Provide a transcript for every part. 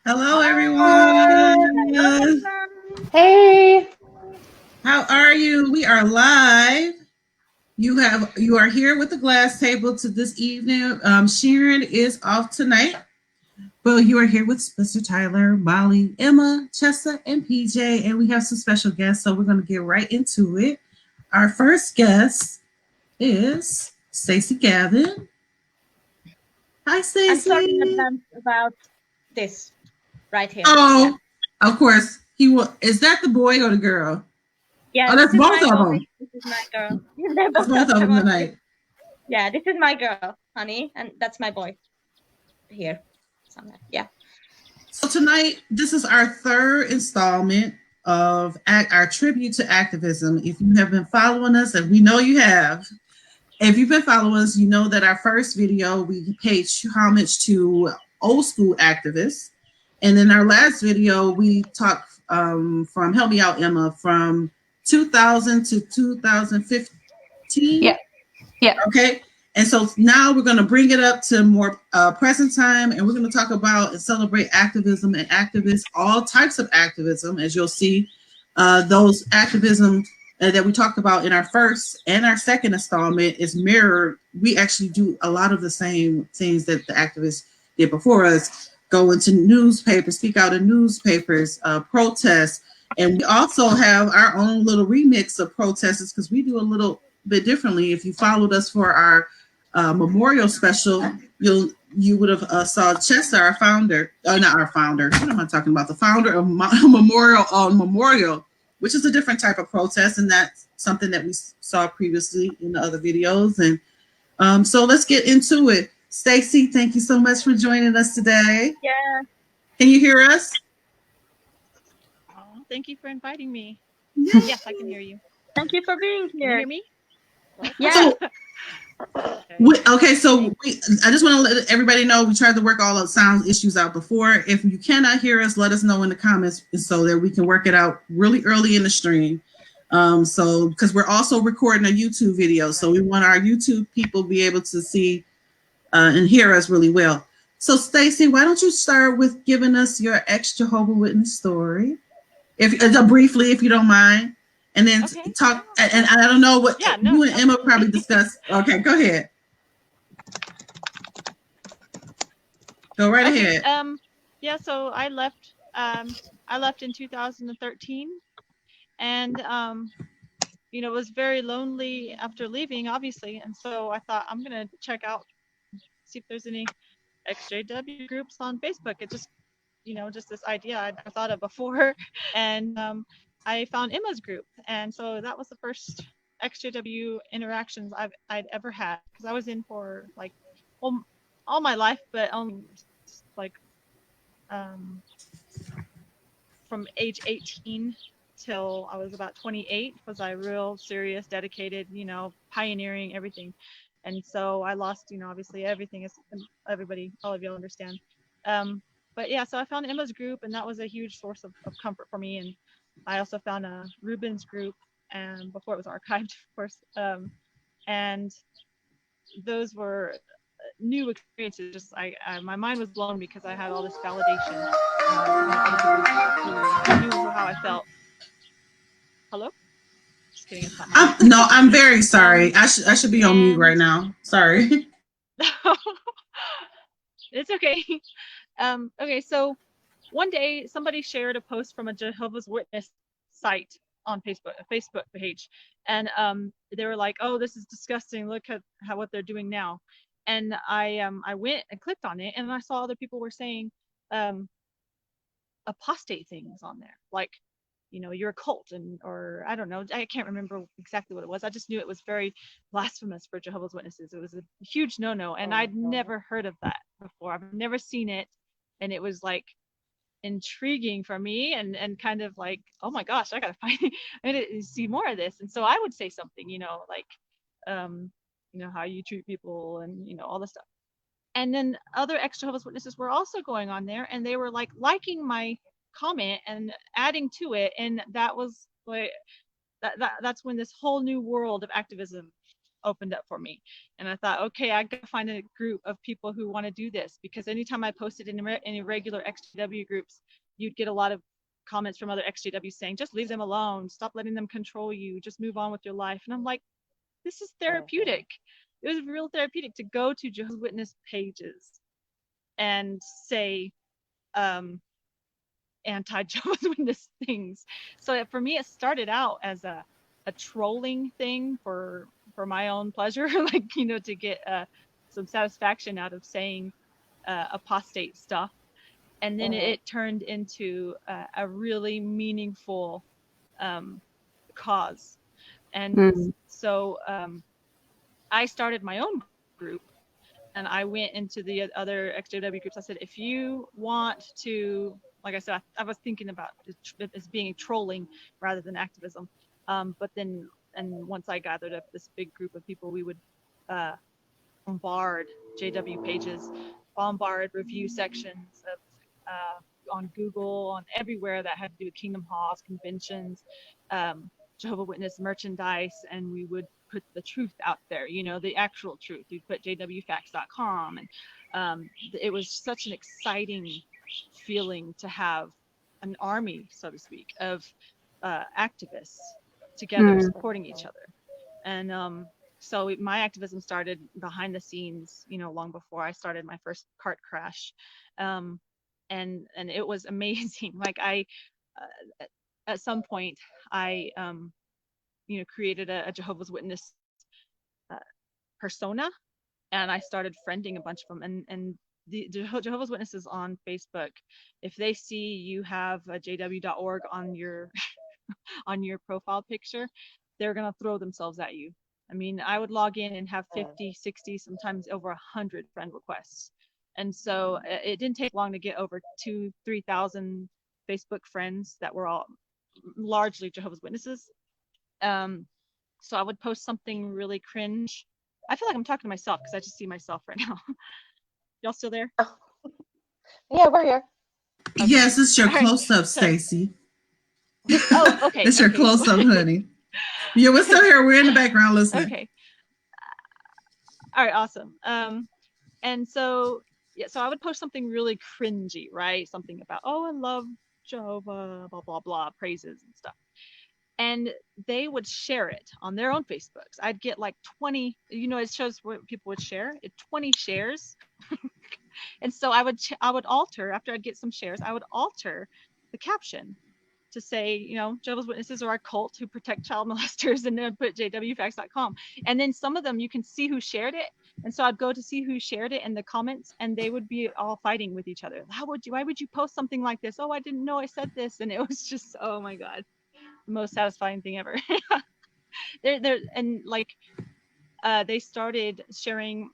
Hello, everyone. Hey. How are you? We are live. You are here with the glass table to this evening. Sharon is off tonight, but you are here with Spencer, Tyler, Molly, Emma, Chessa, and PJ, and we have some special guests. So we're going to get right into it. Our first guest is Stacey Galvan. Hi, Stacey. I'm sorry in advance about this right here. Oh, yeah. Of course. He will. Is that the boy or the girl? Yeah, Oh, that's both of them. This is my girl. That's both of them tonight. Yeah, this is my girl, honey, and that's my boy here somewhere. Yeah. So tonight, this is our third installment of our tribute to activism. If you have been following us, and we know you have, if you've been following us, you know that our first video, we paid homage to old school activists. And in our last video, we talked from, help me out, Emma, from 2000 to 2015. Yeah. Okay. And so now we're going to bring it up to more present time, and we're going to talk about and celebrate activism and activists, all types of activism. As you'll see, those activism that we talked about in our first and our second installment is mirrored. We actually do a lot of the same things that the activists did before us: go into newspapers, speak out in newspapers, protest. And we also have our own little remix of protesters, because we do a little bit differently. If you followed us for our memorial special, you would have saw Chessa, our founder, not our founder, what am I talking about? The founder of Memorial, which is a different type of protest, and that's something that we saw previously in the other videos. And so let's get into it. Stacey, thank you so much for joining us today. Yeah. Can you hear us? Oh, thank you for inviting me. Yeah. Yes, I can hear you. Thank you for being here. Can you hear me? Yeah. So, I just want to let everybody know we tried to work all the sound issues out before. If you cannot hear us, let us know in the comments so that we can work it out really early in the stream. So because we're also recording a YouTube video, so we want our YouTube people to be able to see and hear us really well. So Stacey, why don't you start with giving us your ex Jehovah Witness story, if briefly, if you don't mind. And then talk, and I don't know what you and Emma probably discussed. Okay, go ahead. Go right ahead. Yeah, so I left in 2013, and it was very lonely after leaving, obviously, and so I thought I'm gonna check out, see if there's any Ex JW groups on Facebook. It just, just this idea I thought of before, and I found Emma's group, and so that was the first Ex JW interactions I'd ever had, because I was in for like all my life, but only like from age 18 till I was about 28 was I real serious, dedicated, pioneering everything. And so I lost, obviously everything, is everybody, all of you understand. But yeah, so I found Emma's group, and that was a huge source of comfort for me. And I also found a Ruben's group, and before it was archived, of course. And those were new experiences. Just my mind was blown because I had all this validation. I knew how I felt. Hello? Just kidding. It's not No, I'm very sorry. I should be on mute right now. Sorry. It's okay. Okay, so one day somebody shared a post from a Jehovah's Witness site on Facebook, a Facebook page, and they were like, "Oh, this is disgusting. Look at what they're doing now." And I went and clicked on it, and I saw other people were saying apostate things on there, like, you're a cult, or I don't know, I can't remember exactly what it was. I just knew it was very blasphemous for Jehovah's Witnesses. It was a huge no-no, and I'd never heard of that before. I've never seen it, and it was like intriguing for me, and kind of like, oh my gosh, I gotta see more of this. And so I would say something, like how you treat people, and all this stuff. And then other ex Jehovah's Witnesses were also going on there, and they were like liking my comment and adding to it, and that was like that's when this whole new world of activism opened up for me. And I thought, okay, I gotta find a group of people who want to do this, because anytime I posted in irregular XJW groups, you'd get a lot of comments from other XJWs saying, just leave them alone, stop letting them control you, just move on with your life. And I'm like, this is therapeutic. It was real therapeutic to go to Jehovah's Witness pages and say anti-Jehovah's Witness things. So for me, it started out as a trolling thing for my own pleasure, like, to get some satisfaction out of saying apostate stuff. And then it turned into a really meaningful cause. And so I started my own group, and I went into the other XJW groups. I said, if you want to, like I said, I was thinking about it as being trolling rather than activism. But then, and once I gathered up this big group of people, we would bombard JW pages, bombard review sections of on Google, on everywhere that had to do with Kingdom Halls, conventions, Jehovah Witness merchandise, and we would put the truth out there, the actual truth. We'd put jwfacts.com, and it was such an exciting feeling to have an army, so to speak, of activists together supporting each other. And so my activism started behind the scenes, long before I started my first cart crash. And it was amazing. Like at some point I created a Jehovah's Witness persona, and I started friending a bunch of them, and the Jehovah's Witnesses on Facebook, if they see you have a jw.org on your on your profile picture, they're gonna throw themselves at you. I mean, I would log in and have 50, 60, sometimes over 100 friend requests. And so it didn't take long to get over 2,000-3,000 Facebook friends that were all largely Jehovah's Witnesses. So I would post something really cringe. I feel like I'm talking to myself because I just see myself right now. Y'all still there? Yeah, we're here. Okay. Yes, it's your close-up, Stacey. Oh, okay. It's your close-up, honey. Yeah, we're still here. We're in the background listening. Okay. All right, awesome. And so, yeah, so I would post something really cringy, right? Something about, oh, I love Jehovah, blah, blah, blah, praises and stuff. And they would share it on their own Facebooks. I'd get like 20, it shows what people would share, 20 shares. And so I would alter, after I'd get some shares, I would alter the caption to say, Jehovah's Witnesses are a cult who protect child molesters, and then put jwfacts.com. And then some of them you can see who shared it. And so I'd go to see who shared it in the comments, and they would be all fighting with each other. Why would you post something like this? Oh, I didn't know I said this. And it was just, oh my God, the most satisfying thing ever. And like, they started sharing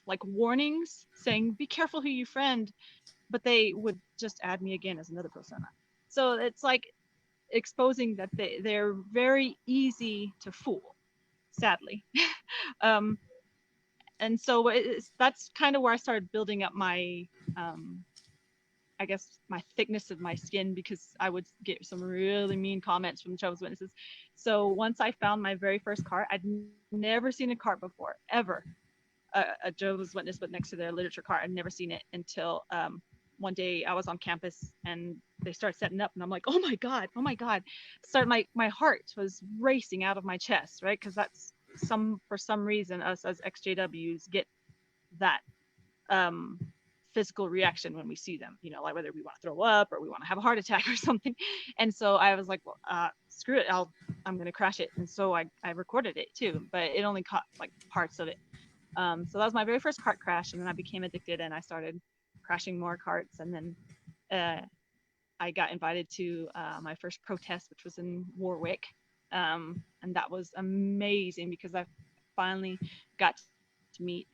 like warnings saying, be careful who you friend, but they would just add me again as another persona. So it's like exposing that they're very easy to fool, sadly. And so that's kind of where I started building up my, I guess, my thickness of my skin, because I would get some really mean comments from the Jehovah's Witnesses. So once I found my very first cart, I'd never seen a cart before, ever. A Jehovah's Witness but next to their literature cart. I'd never seen it until one day I was on campus and they started setting up, and I'm like, oh my God. So my heart was racing out of my chest, right? Because that's for some reason us as XJWs get that physical reaction when we see them, like whether we want to throw up or we want to have a heart attack or something. And so I was like, well, screw it, I'm gonna crash it. And so I recorded it too, but it only caught like parts of it. So that was my very first cart crash, and then I became addicted and I started crashing more carts. And then I got invited to my first protest, which was in Warwick. And that was amazing because I finally got to meet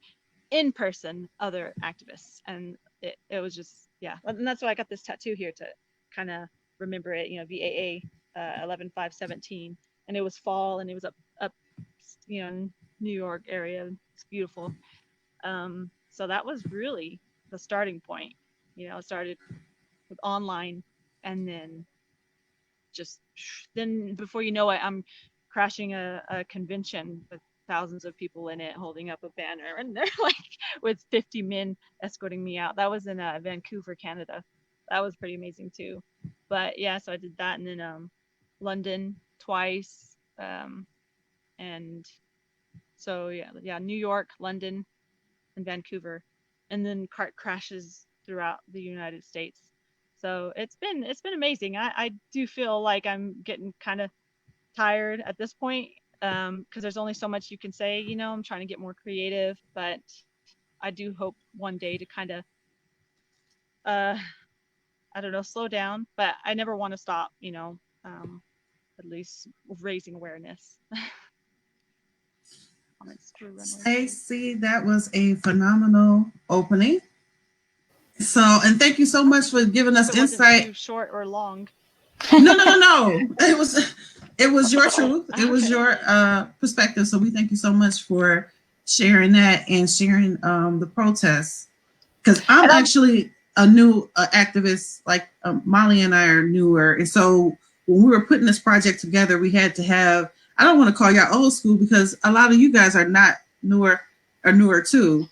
in person other activists. And it was just, yeah. And that's why I got this tattoo here, to kind of remember it, VAA 11/5/17. And it was fall, and it was up New York area. It's beautiful. So that was really the starting point. It started with online, and then before you know it, I'm crashing a convention with thousands of people in it, holding up a banner, and they're like with 50 men escorting me out. That was in Vancouver, Canada. That was pretty amazing too. But yeah, so I did that, and then London twice, and so yeah, New York, London, and Vancouver, and then car crashes throughout the United States. So it's been amazing. I do feel like I'm getting kind of tired at this point, because there's only so much you can say. I'm trying to get more creative, but I do hope one day to kind of I don't know, slow down, but I never want to stop, at least raising awareness. Stacey, that was a phenomenal opening. So, and thank you so much for giving us insight. Too short or long. No. It was your truth. It was your perspective. So we thank you so much for sharing that and sharing the protests. Because I'm actually a new activist, like Molly and I are newer. And so when we were putting this project together, we had to have, I don't want to call y'all old school because a lot of you guys are not newer too.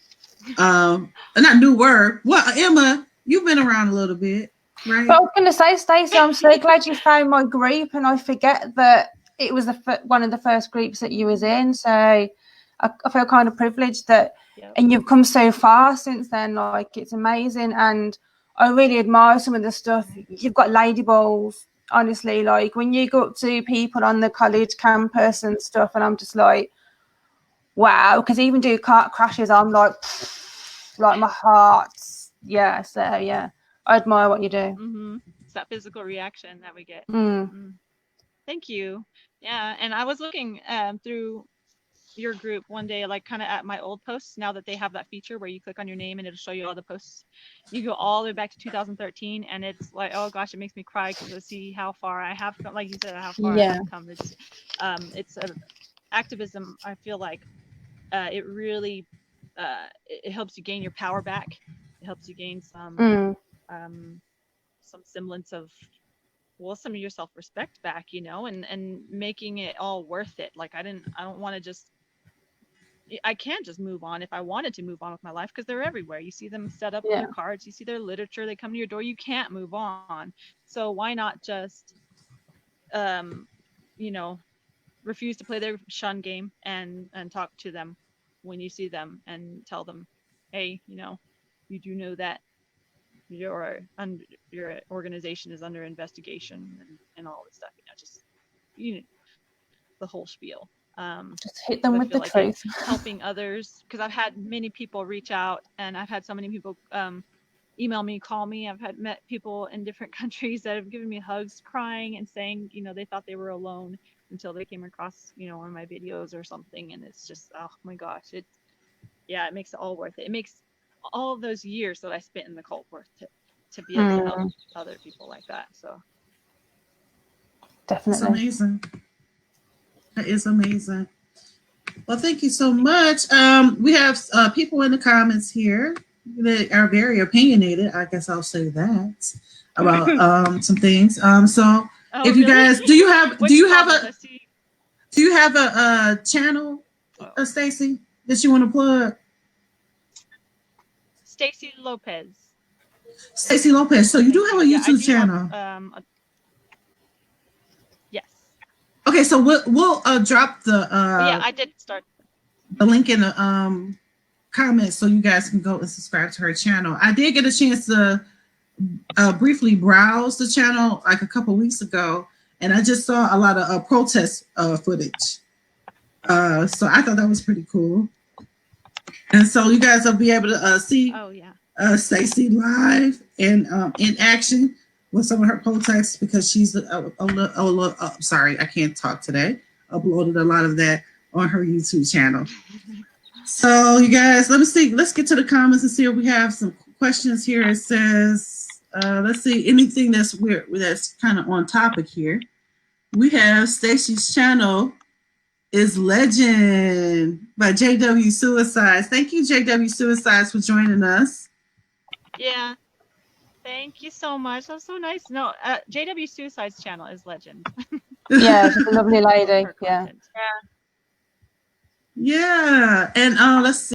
Not newer. Well, Emma, you've been around a little bit, right? But I was going to say, Stacey, I'm so glad you found my group, and I forget that it was one of the first groups that you was in. So I feel kind of privileged that, and you've come so far since then. Like, it's amazing, and I really admire some of the stuff. You've got lady balls, honestly. Like, when you go up to people on the college campus and stuff, and I'm just like, wow. Because even do car crashes, I'm like my heart. Yeah. So yeah, I admire what you do. Mm-hmm. It's that physical reaction that we get. Thank you. Yeah, and I was looking through your group one day, like kind of at my old posts. Now that they have that feature where you click on your name and it'll show you all the posts, you go all the way back to 2013, and it's like, oh gosh, it makes me cry because I see how far I have come. Like you said, how far I have come. It's activism. I feel like it really it helps you gain your power back. It helps you gain some semblance of, well, some of your self-respect back, and making it all worth it. Like I don't want to just, I can't just move on. If I wanted to move on with my life, because they're everywhere. You see them set up on your cards, you see their literature, they come to your door, you can't move on. So why not just refuse to play their shun game and talk to them when you see them and tell them, hey, you do know that your organization is under investigation and all this stuff, just the whole spiel. Just hit them with the truth. Helping others, because I've had many people reach out, and I've had so many people email me, call me. I've met people in different countries that have given me hugs, crying and saying, they thought they were alone until they came across, one of my videos or something. And it's just, oh my gosh, it makes it all worth it. It makes all of those years that I spent in the cult worth it, to be able to help other people like that. So definitely. It's amazing. That is amazing. Well, thank you so much. We have people in the comments here that are very opinionated. I guess I'll say that about some things. So if you guys, do you have a channel, Stacey, that you want to plug? Stacey Lopez. Stacey Lopez. So you do have a YouTube channel. Yes. Okay, so we'll drop the I did start the link in the comments so you guys can go and subscribe to her channel. I did get a chance to briefly browse the channel like a couple weeks ago, and I just saw a lot of protest footage. So I thought that was pretty cool. And so you guys will be able to see Stacey live and in action with some of her protests, because she's sorry, I can't talk today. Uploaded a lot of that on her YouTube channel. So you guys, let me see. Let's get to the comments and see if we have some questions here. It says, let's see, anything that's weird, that's kind of on topic here. We have Stacey's channel is Legend by JW Suicides. Thank you, JW Suicides, for joining us. Yeah. Thank you so much. That's so nice. No, JW Suicide's channel is Legend. Yeah, she's a lovely lady. her Yeah. content. Yeah. And let's see.